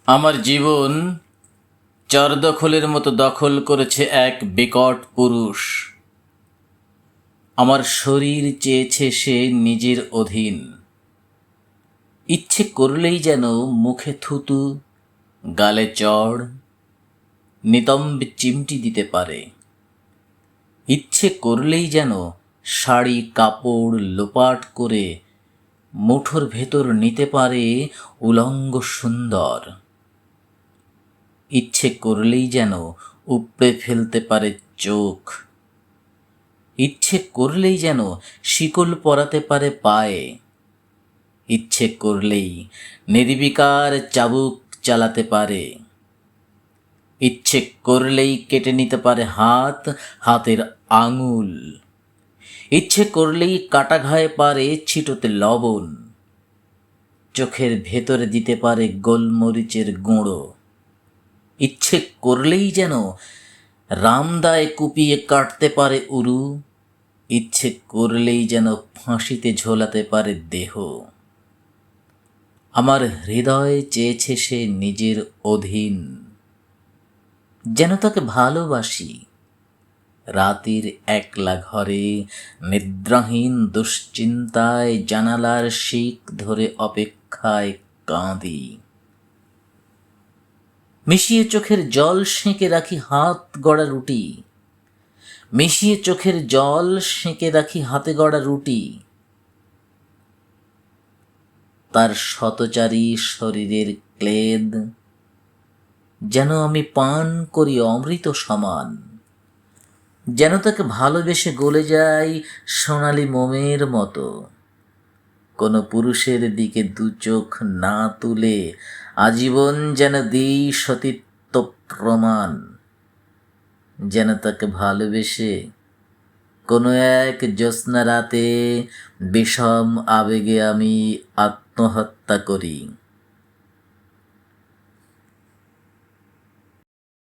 আমার জীবন চারদখলের মতো দখল করেছে এক বিকট পুরুষ। আমার শরীর চেয়েছে সে নিজের অধীন। ইচ্ছে করলেই যেন মুখে থুতু, গালে চড়, নিতম্বে চিমটি দিতে পারে। ইচ্ছে করলেই যেন শাড়ি কাপড় লোপাট করে মুঠোর ভেতর নিতে পারে উলঙ্গ সুন্দর। ইচ্ছে করলেই যেন উপড়ে ফেলতে পারে চোখ। ইচ্ছে করলেই যেন শিকল পরাতে পারে পায়ে। ইচ্ছে করলেই নির্বিকার চাবুক চালাতে পারে। ইচ্ছে করলেই কেটে নিতে পারে হাত, হাতের আঙুল। ইচ্ছে করলেই কাটা ঘায়ে পারে ছিটোতে লবণ। চোখের ভেতরে দিতে পারে গোলমরিচের গুঁড়ো। ইচ্ছে করলেই যেন রামদায় কুপিয়ে কাটতে পারে উরু। ইচ্ছে করলেই যেন ফাঁসিতে ঝোলাতে পারে দেহ। আমার হৃদয় চেয়েছে সে নিজের অধীন, যেন তাকে ভালোবাসি। রাতের একলা ঘরে নিদ্রাহীন দুশ্চিন্তায় জানালার শিক ধরে অপেক্ষায় কাঁদি। মিশিয়ে চোখের জল সেঁকে রাখি হাত গড়া রুটি। মিশিয়ে চোখের জল সেঁকে রাখি হাতে গড়া রুটি। তার শতচারী শরীরের ক্লেদ যেন আমি পান করি অমৃত সমান। যেন তাকে ভালোবেসে গলে যাই সোনালি মোমের মতো। কোনো পুরুষের দিকে দু চোখ না তুলে আজীবন যেন দিই সতীত্ব প্রমাণ। যেন তাকে ভালোবেসে কোনো এক জ্যোৎস্না রাতে বিষম আবেগে আমি আত্মহত্যা করি।